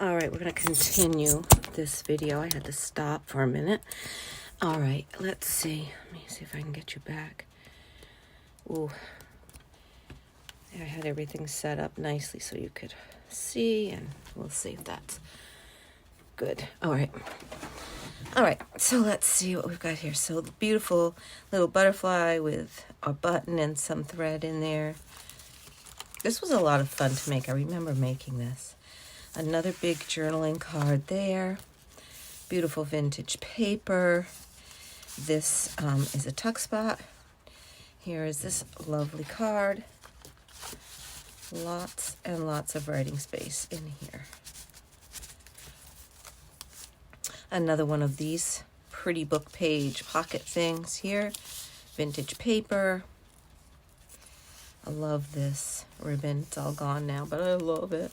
All right, we're going to continue this video. I had to stop for a minute. All right, let's see. Let me see if I can get you back. Ooh. I had everything set up nicely so you could see, and we'll see if that's good. All right. All right, so let's see what we've got here. So the beautiful little butterfly with a button and some thread in there. This was a lot of fun to make. I remember making this. Another big journaling card there. Beautiful vintage paper. This is a tuck spot. Here is this lovely card. Lots and lots of writing space in here. Another one of these pretty book page pocket things here. Vintage paper. I love this ribbon. It's all gone now, but I love it.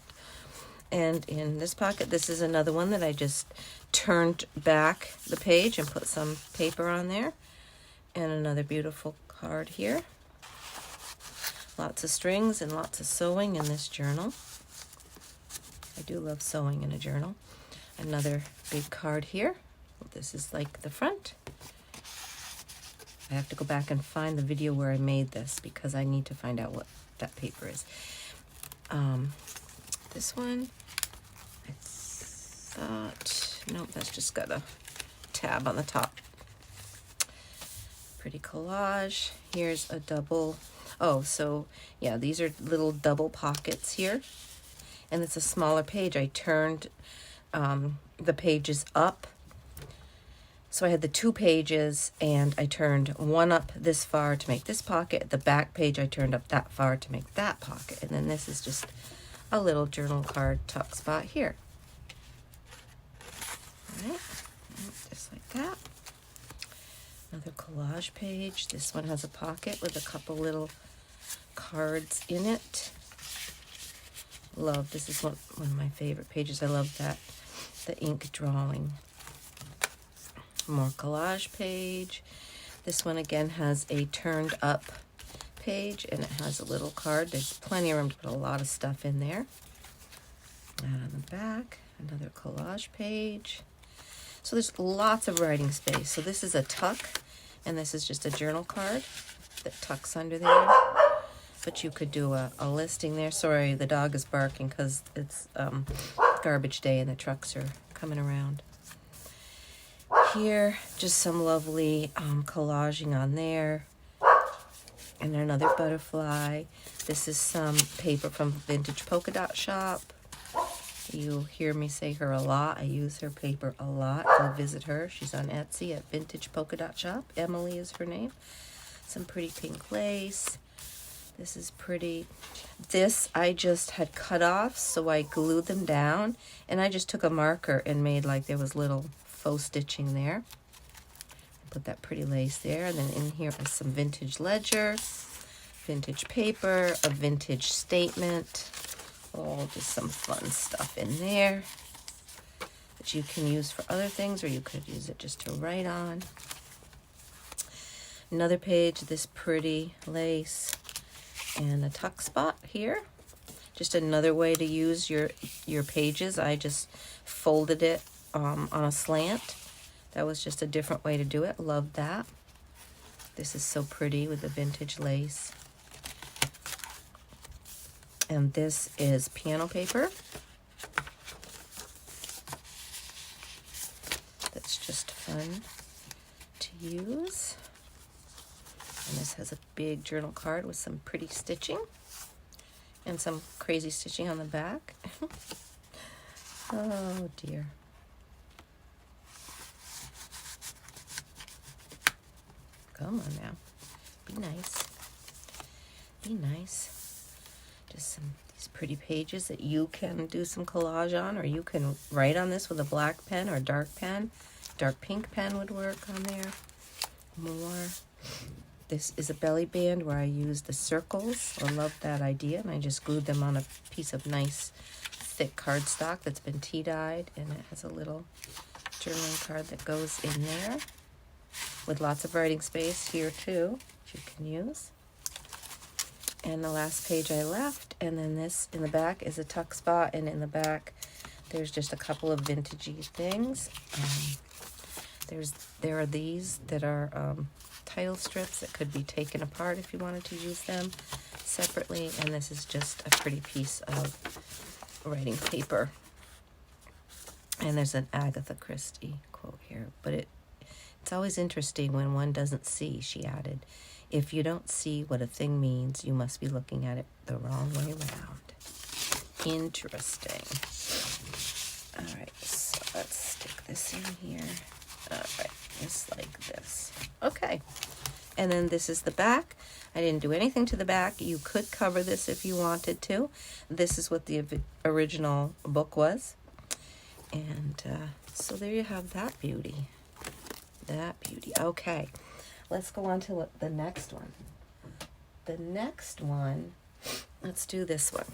And in this pocket, this is another one that I just turned back the page and put some paper on there. And another beautiful card here. Lots of strings and lots of sewing in this journal. I do love sewing in a journal. Another big card here. This is like the front. I have to go back and find the video where I made this because I need to find out what that paper is. This one, I thought, nope, that's just got a tab on the top. Pretty collage. Here's a double, oh, so yeah, these are little double pockets here. And it's a smaller page. I turned the pages up. So I had the 2 pages and I turned one up this far to make this pocket. The back page I turned up that far to make that pocket. And then this is just a little journal card tuck spot here. All right, just like that. Another collage page. This one has a pocket with a couple little cards in it. Love, this is one of my favorite pages. I love that, the ink drawing. More collage page. This one again has a turned up page and it has a little card. There's plenty of room to put a lot of stuff in there. And on the back, another collage page. So there's lots of writing space. So this is a tuck and this is just a journal card that tucks under there. But you could do a listing there. Sorry, the dog is barking because it's garbage day and the trucks are coming around. Here, just some lovely collaging on there. And another butterfly. This is some paper from Vintage Polka Dot Shop. You'll hear me say her a lot. I use her paper a lot. Go visit her. She's on Etsy at Vintage Polka Dot Shop. Emily is her name. Some pretty pink lace. This is pretty. This I just had cut off, so I glued them down. And I just took a marker and made like there was little faux stitching there. Put that pretty lace there. And then in here is some vintage ledger, vintage paper, a vintage statement. Oh, just some fun stuff in there that you can use for other things, or you could use it just to write on. Another page, this pretty lace and a tuck spot here. Just another way to use your pages. I just folded it on a slant. That was just a different way to do it. Love that. This is so pretty with the vintage lace. And this is piano paper. That's just fun to use. And this has a big journal card with some pretty stitching and some crazy stitching on the back. Oh dear. Come on now. Be nice. Be nice. Just some these pretty pages that you can do some collage on, or you can write on this with a black pen or dark pen. Dark pink pen would work on there. More. This is a belly band where I use the circles. I love that idea, and I just glued them on a piece of nice thick cardstock that's been tea dyed, and it has a little journaling card that goes in there with lots of writing space here too, which you can use. And the last page I left, and then this in the back is a tuck spot, and in the back There's just a couple of vintagey things. There are these that are title strips that could be taken apart if you wanted to use them separately. And this is just a pretty piece of writing paper. And there's an Agatha Christie quote here. But it's always interesting when one doesn't see, she added. If you don't see what a thing means, you must be looking at it the wrong way around. Interesting. All right, so let's stick this in here. All right, just like this. Okay, and then this is the back. I didn't do anything to the back. You could cover this if you wanted to. This is what the original book was. And so there you have that beauty. That beauty. Okay, let's go on to the next one. The next one, let's do this one.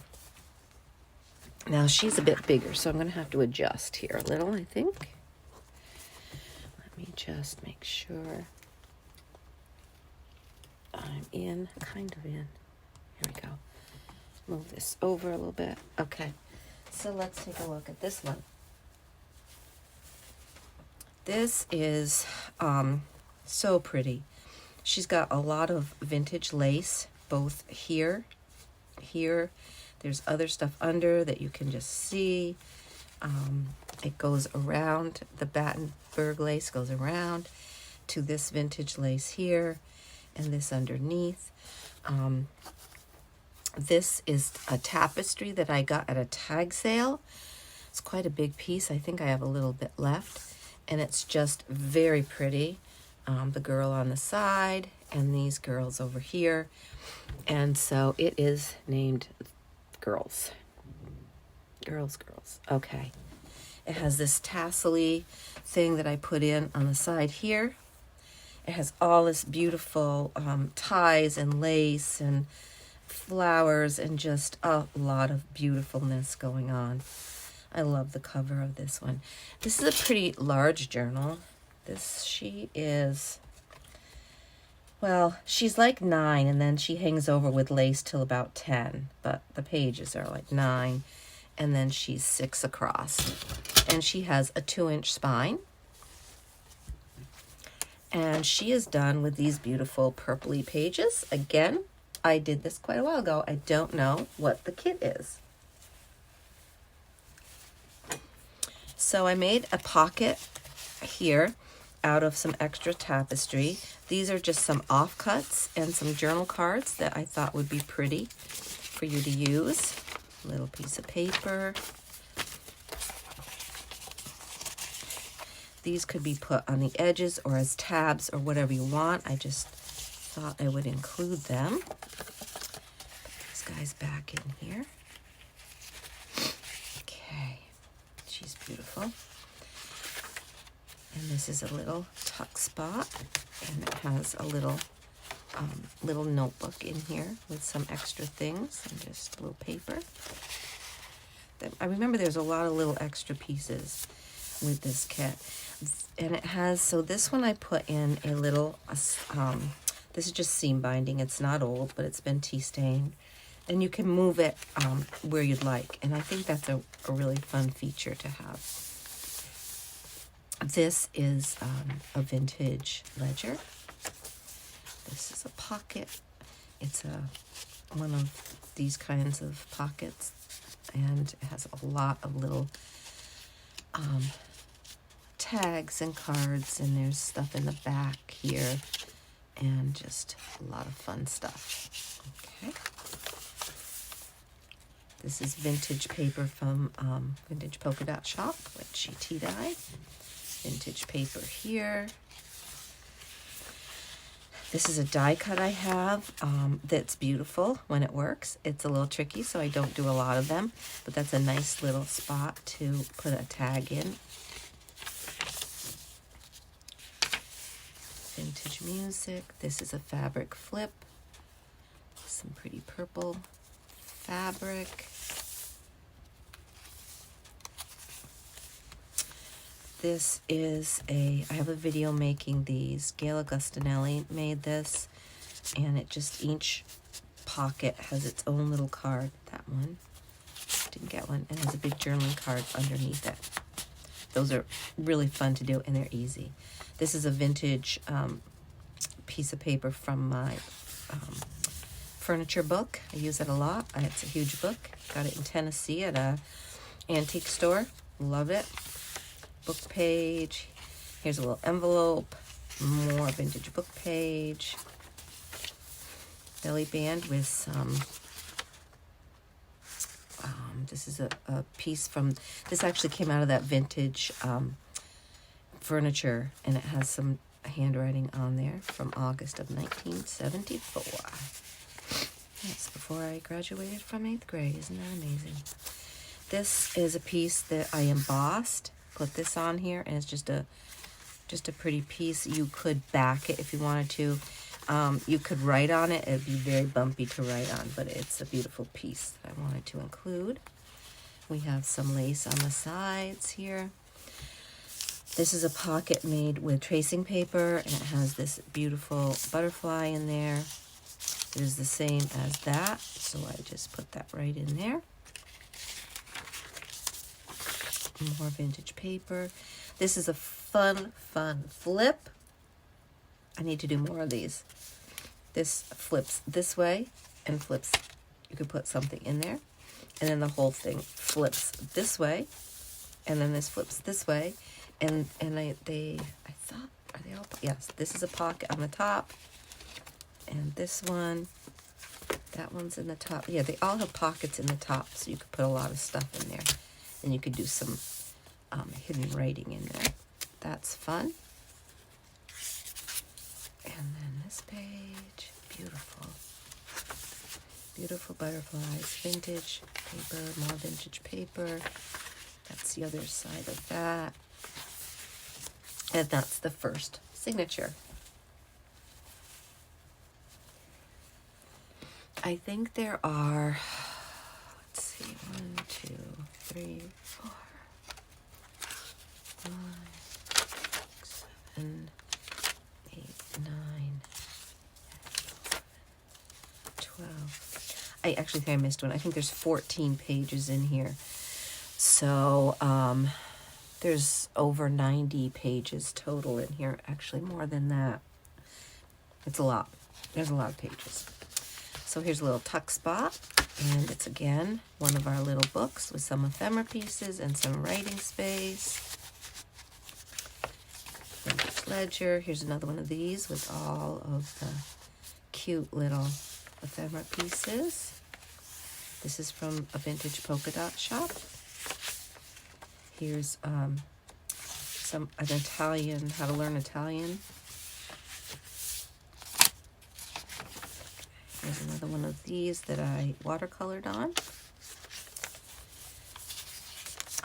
Now, she's a bit bigger, so I'm going to have to adjust here a little, I think. Let me just make sure I'm kind of in. Here we go. Move this over a little bit. Okay, so let's take a look at this one. This is so pretty. She's got a lot of vintage lace, both here. There's other stuff under that you can just see. It goes around, the Battenberg lace goes around to this vintage lace here and this underneath. This is a tapestry that I got at a tag sale. It's quite a big piece. I think I have a little bit left. And it's just very pretty. The girl on the side and these girls over here. And so it is named Girls. Girls. Okay. It has this tassel-y thing that I put in on the side here. It has all this beautiful ties and lace and flowers and just a lot of beautifulness going on. I love the cover of this one. This is a pretty large journal. She is, well, she's like 9, and then she hangs over with lace till about 10, but the pages are like 9, and then she's 6 across. And she has a 2-inch spine. And she is done with these beautiful purpley pages. Again, I did this quite a while ago. I don't know what the kit is. So I made a pocket here out of some extra tapestry. These are just some offcuts and some journal cards that I thought would be pretty for you to use. A little piece of paper. These could be put on the edges or as tabs or whatever you want. I just thought I would include them. Put these guys back in here. Okay. She's beautiful. And this is a little tuck spot, and it has a little notebook in here with some extra things and just a little paper. I remember there's a lot of little extra pieces with this kit. And it has, so this one I put in a little, this is just seam binding. It's not old, but it's been tea stained. And you can move it where you'd like. And I think that's a really fun feature to have. This is a vintage ledger. This is a pocket. It's one of these kinds of pockets. And it has a lot of little tags and cards. And there's stuff in the back here. And just a lot of fun stuff. Okay. This is vintage paper from Vintage Polka Dot Shop, which she tea-dyed. Vintage paper here. This is a die cut I have that's beautiful when it works. It's a little tricky, so I don't do a lot of them, but that's a nice little spot to put a tag in. Vintage music. This is a fabric flip. Some pretty purple fabric. This is I have a video making these. Gail Augustinelli made this, and it just, each pocket has its own little card. That one. didn't get one, and has a big journaling card underneath it. Those are really fun to do, and they're easy. This is a vintage piece of paper from my furniture book. I use it a lot. It's a huge book. Got it in Tennessee at a antique store. Love it. Book page. Here's a little envelope. More vintage book page. Belly band with some, this is a piece from, this actually came out of that vintage furniture, and it has some handwriting on there from August of 1974. That's before I graduated from 8th grade. Isn't that amazing? This is a piece that I embossed. Put this on here, and it's just a pretty piece. You could back it if you wanted to. You could write on it. It'd be very bumpy to write on, but it's a beautiful piece that I wanted to include. We have some lace on the sides here. This is a pocket made with tracing paper, and it has this beautiful butterfly in there. It is the same as that, so I just put that right in there. More vintage paper. This is a fun flip. I need to do more of these. This flips this way and flips. You could put something in there, and then the whole thing flips this way, and then this flips this way, and I thought, are they all? Yes, this is a pocket on the top, and this one, that one's in the top. Yeah, they all have pockets in the top, so you could put a lot of stuff in there, and you could do some hidden writing in there. That's fun. And then this page, beautiful. Beautiful butterflies, vintage paper, more vintage paper. That's the other side of that. And that's the first signature. I think there are, let's see, 1, 2, 3, 4, 5, 6, 7, 8, 9, 12. I actually think I missed one. I think there's 14 pages in here. So there's over 90 pages total in here. Actually, more than that. It's a lot. There's a lot of pages. So here's a little tuck spot. And it's, again, one of our little books with some ephemera pieces and some writing space. Vintage ledger. Here's another one of these with all of the cute little ephemera pieces. This is from a vintage polka dot shop. Here's an Italian, how to learn Italian. Here's another one of these that I watercolored on.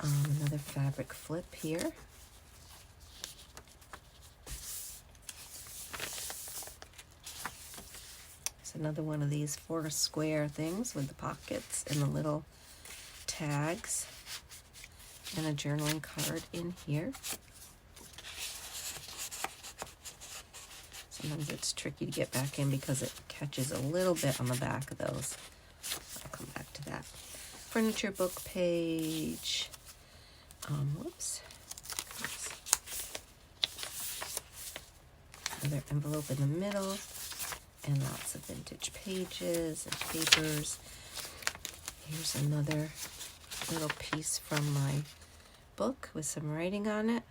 Another fabric flip here. It's another one of these 4 square things with the pockets and the little tags. And a journaling card in here. Sometimes it's tricky to get back in because it catches a little bit on the back of those. I'll come back to that. Furniture book page. Whoops. Another envelope in the middle. And lots of vintage pages and papers. Here's another little piece from my book with some writing on it.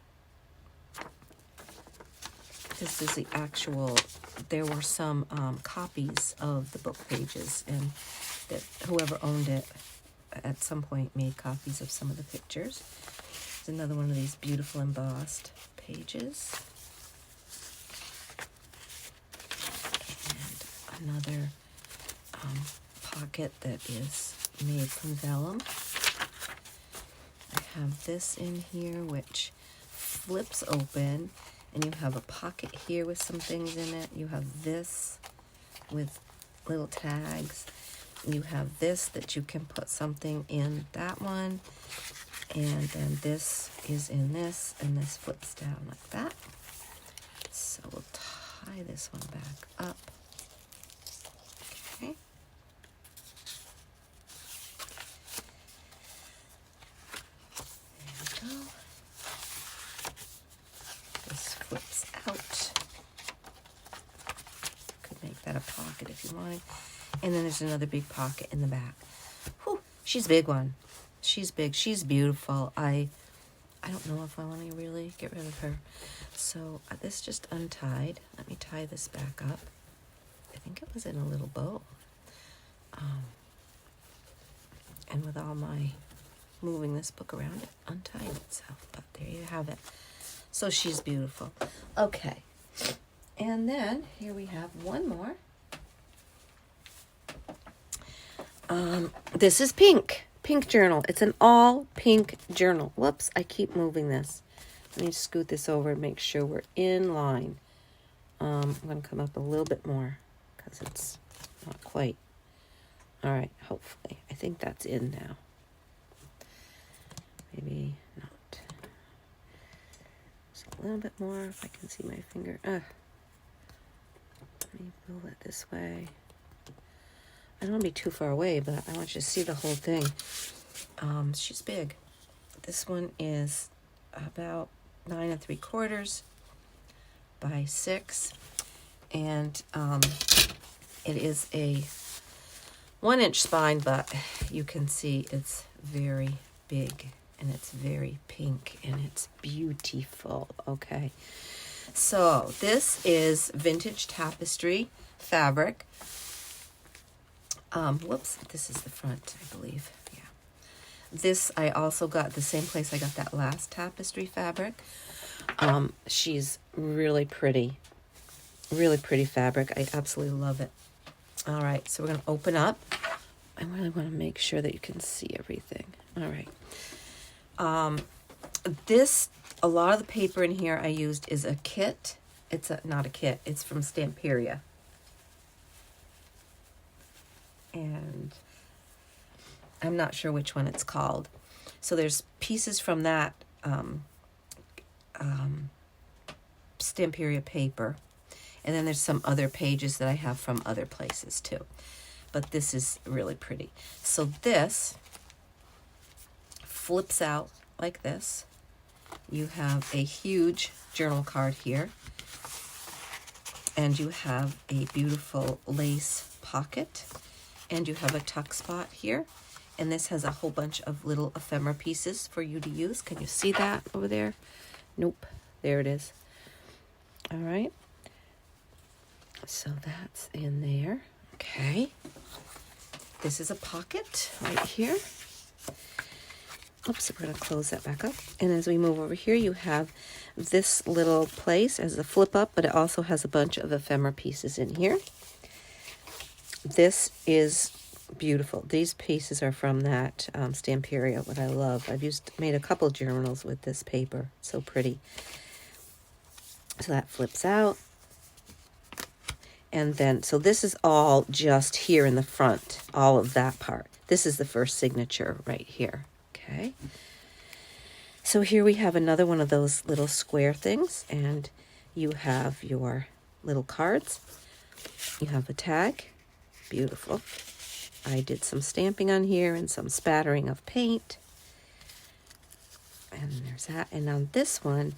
This is the actual, there were some copies of the book pages, and that whoever owned it at some point made copies of some of the pictures. There's another one of these beautiful embossed pages. And another pocket that is made from vellum. I have this in here which flips open, and you have a pocket here with some things in it. You have this with little tags. You have this that you can put something in that one, and then this is in this, and this flips down like that. So we'll tie this one back up. Okay. And then there's another big pocket in the back. Whew, she's a big one. She's big. She's beautiful. I don't know if I want to really get rid of her. So this just untied. Let me tie this back up. I think it was in a little bow. And with all my moving this book around, it untied itself. But there you have it. So she's beautiful. Okay. And then here we have one more. This is pink. Pink journal. It's an all pink journal. Whoops, I keep moving this. Let me scoot this over and make sure we're in line. I'm going to come up a little bit more because it's not quite. All right, hopefully. I think that's in now. Maybe not. Just a little bit more if I can see my finger. Let me move it this way. I don't want to be too far away, but I want you to see the whole thing. She's big. This one is about 9 3/4 by 6. And it is a 1-inch spine, but you can see it's very big and it's very pink and it's beautiful. Okay. So this is vintage tapestry fabric. Whoops, this is the front, I believe. Yeah. This I also got the same place I got that last tapestry fabric. She's really pretty fabric. I absolutely love it. All right, so we're going to open up. I really want to make sure that you can see everything. All right. A lot of the paper in here I used is a kit. Not a kit. It's from Stamperia. And I'm not sure which one it's called. So there's pieces from that Stamperia paper. And then there's some other pages that I have from other places too. But this is really pretty. So this flips out like this. You have a huge journal card here. And you have a beautiful lace pocket. And you have a tuck spot here. And this has a whole bunch of little ephemera pieces for you to use. Can you see that over there? Nope. There it is. All right. So that's in there. Okay. This is a pocket right here. Oops, we're going to close that back up. And as we move over here, you have this little place as a flip up, but it also has a bunch of ephemera pieces in here. This is beautiful. These pieces are from that Stamperia, what I love. I've made a couple journals with this paper. So pretty. So that flips out. And then, so this is all just here in the front, all of that part. This is the first signature right here. Okay. So here we have another one of those little square things, and you have your little cards. You have a tag. Beautiful. I did some stamping on here and some spattering of paint. And there's that. And on this one,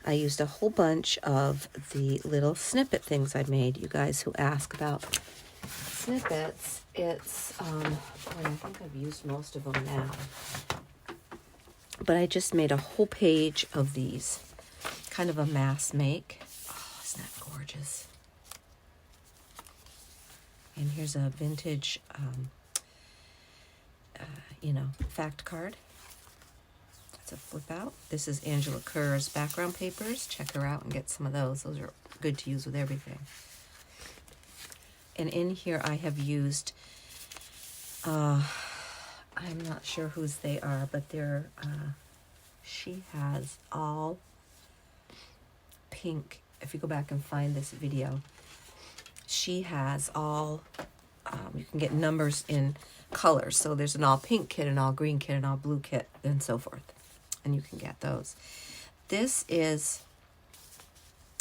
I used a whole bunch of the little snippet things I made. You guys who ask about snippets, it's, I think I've used most of them now. But I just made a whole page of these. Kind of a mass make. Oh, isn't that gorgeous? And here's a vintage, fact card. It's a flip out. This is Angela Kerr's background papers. Check her out and get some of those. Those are good to use with everything. And in here I have used, I'm not sure whose they are, but they're, she has all pink. If you go back and find this video, she has all, you can get numbers in colors. So there's an all pink kit, an all green kit, an all blue kit, and so forth. And you can get those. This is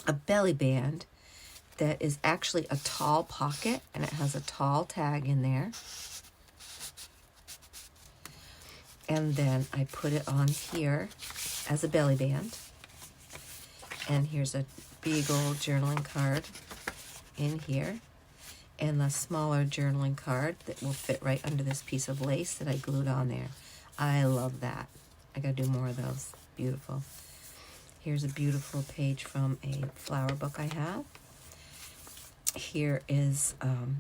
a belly band that is actually a tall pocket, and it has a tall tag in there. And then I put it on here as a belly band. And here's a big old journaling card in here. and a smaller journaling card that will fit right under this piece of lace that I glued on there. I love that. I gotta do more of those. Beautiful. Here's a beautiful page from a flower book I have. Here is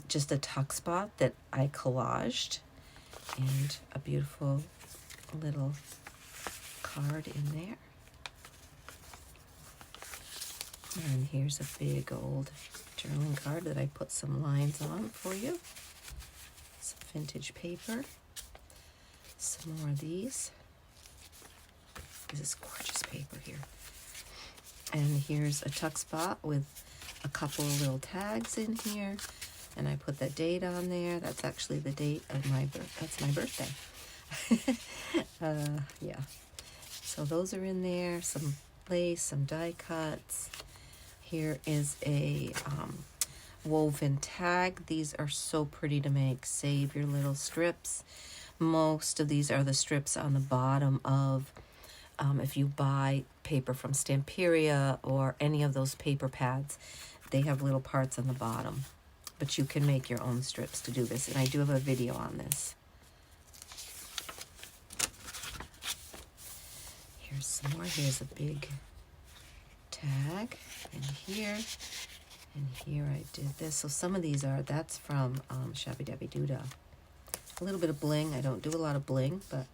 just a tuck spot that I collaged, and a beautiful little card in there. And here's a big old journaling card that I put some lines on for you. Some vintage paper. Some more of these. This is gorgeous paper here. And here's a tuck spot with a couple of little tags in here. And I put that date on there. That's actually the date of my birthday. Yeah. So those are in there. Some lace, some die cuts. Here is a woven tag. These are so pretty to make. Save your little strips. Most of these are the strips on the bottom of, if you buy paper from Stamperia or any of those paper pads, they have little parts on the bottom. But you can make your own strips to do this, and I do have a video on this. Here's some more. Here's a big tag, and here I did this. So some of these are, that's from Shabby Dabby Doodah. A little bit of bling. I don't do a lot of bling, but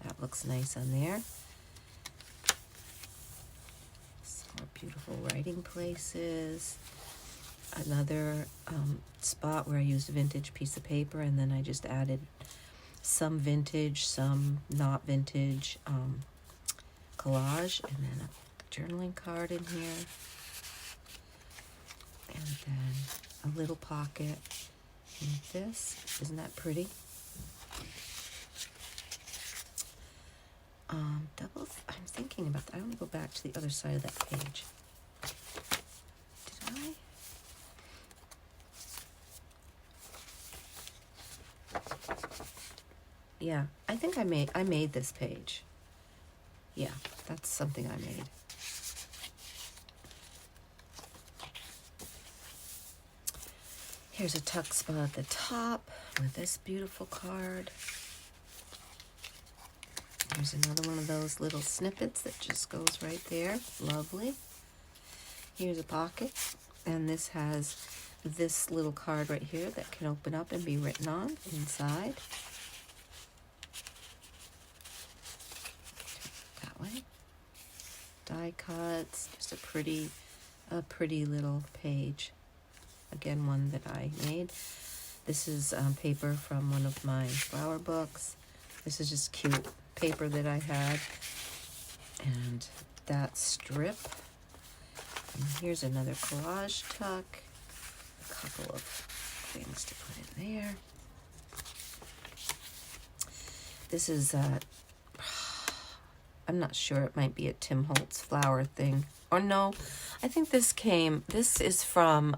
that looks nice on there. Some more beautiful writing places. Another spot where I used a vintage piece of paper, and then I just added some vintage, some not vintage collage, and then a journaling card in here, and then a little pocket in this. Isn't that pretty? I'm thinking about that. I want to go back to the other side of that page. Did I? Yeah, I think I made this page. Yeah, that's something I made. Here's a tuck spot at the top with this beautiful card. Here's another one of those little snippets that just goes right there. Lovely. Here's a pocket, and this has this little card right here that can open up and be written on inside. That way. Die cuts, just a pretty little page. Again, one that I made. This is paper from one of my flower books. This is just cute paper that I had. And that strip. And here's another collage tuck. A couple of things to put in there. This is, I'm not sure, it might be a Tim Holtz flower thing. Or no, I think this is from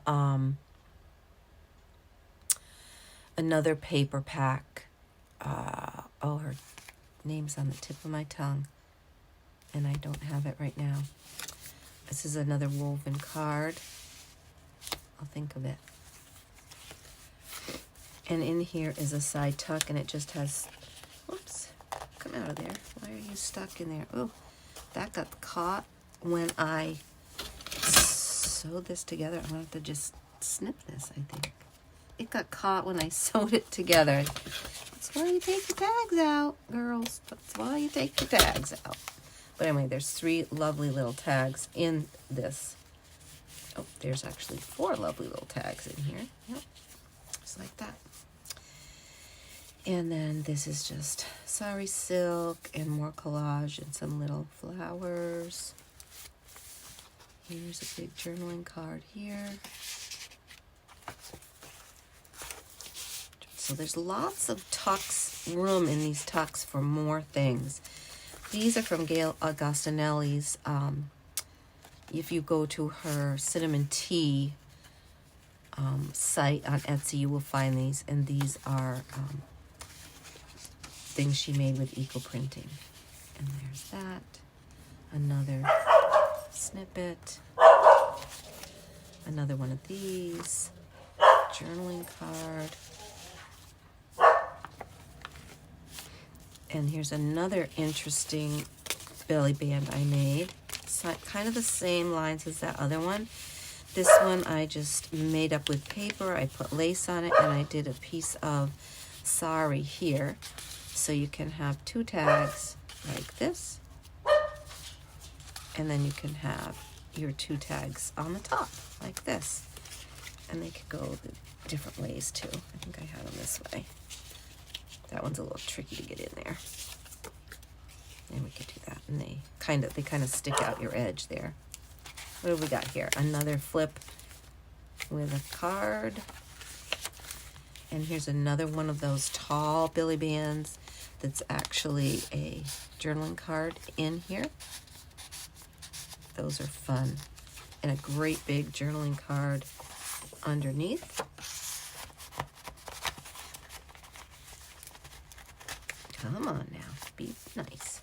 another paper pack. Her name's on the tip of my tongue, and I don't have it right now. This is another woven card. I'll think of it. And in here is a side tuck, and it just has, whoops, come out of there. Why are you stuck in there? Oh, that got caught when I sewed this together. I'm going to have to just snip this, I think. It got caught when I sewed it together. That's why you take your tags out, girls. That's why you take your tags out. But anyway, there's 3 lovely little tags in this. Oh, there's actually 4 lovely little tags in here. Yep, just like that. And then this is just sari silk and more collage and some little flowers. Here's a big journaling card here. So there's lots of tucks, room in these tucks for more things. These are from Gail Agostinelli's. If you go to her cinnamon tea site on Etsy, you will find these. And these are things she made with eco printing. And there's that. Another snippet. Another one of these. journaling card. And here's another interesting belly band I made. It's kind of the same lines as that other one. This one I just made up with paper. I put lace on it, and I did a piece of sari here. So you can have 2 tags like this. And then you can have your 2 tags on the top like this. And they could go the different ways too. I think I had them this way. That one's a little tricky to get in there. And we could do that. And they kind of stick out your edge there. What do we got here? Another flip with a card. And here's another one of those tall Billy Bands that's actually a journaling card in here. Those are fun. And a great big journaling card underneath. Come on now, be nice.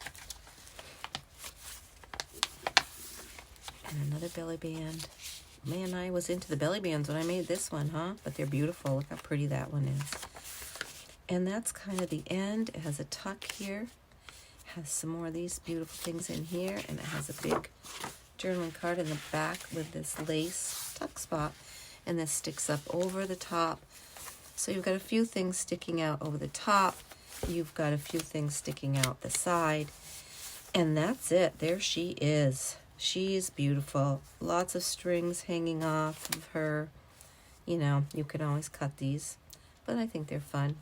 And another belly band. Man, I was into the belly bands when I made this one, huh? But they're beautiful. Look how pretty that one is. And that's kind of the end. It has a tuck here. It has some more of these beautiful things in here. And it has a big journaling card in the back with this lace tuck spot. And this sticks up over the top. So you've got a few things sticking out over the top. You've got a few things sticking out the side. And that's it. There she is. She's beautiful. Lots of strings hanging off of her. You know, you can always cut these, but I think they're fun.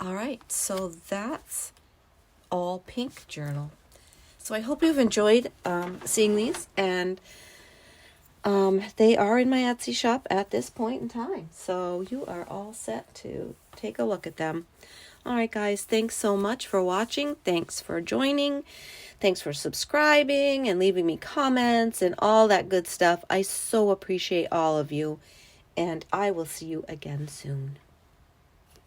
All right, so that's all pink journal. So I hope you've enjoyed seeing these, and they are in my Etsy shop at this point in time. So you are all set to take a look at them. All right, guys, thanks so much for watching. Thanks for joining. Thanks for subscribing and leaving me comments and all that good stuff. I so appreciate all of you, and I will see you again soon.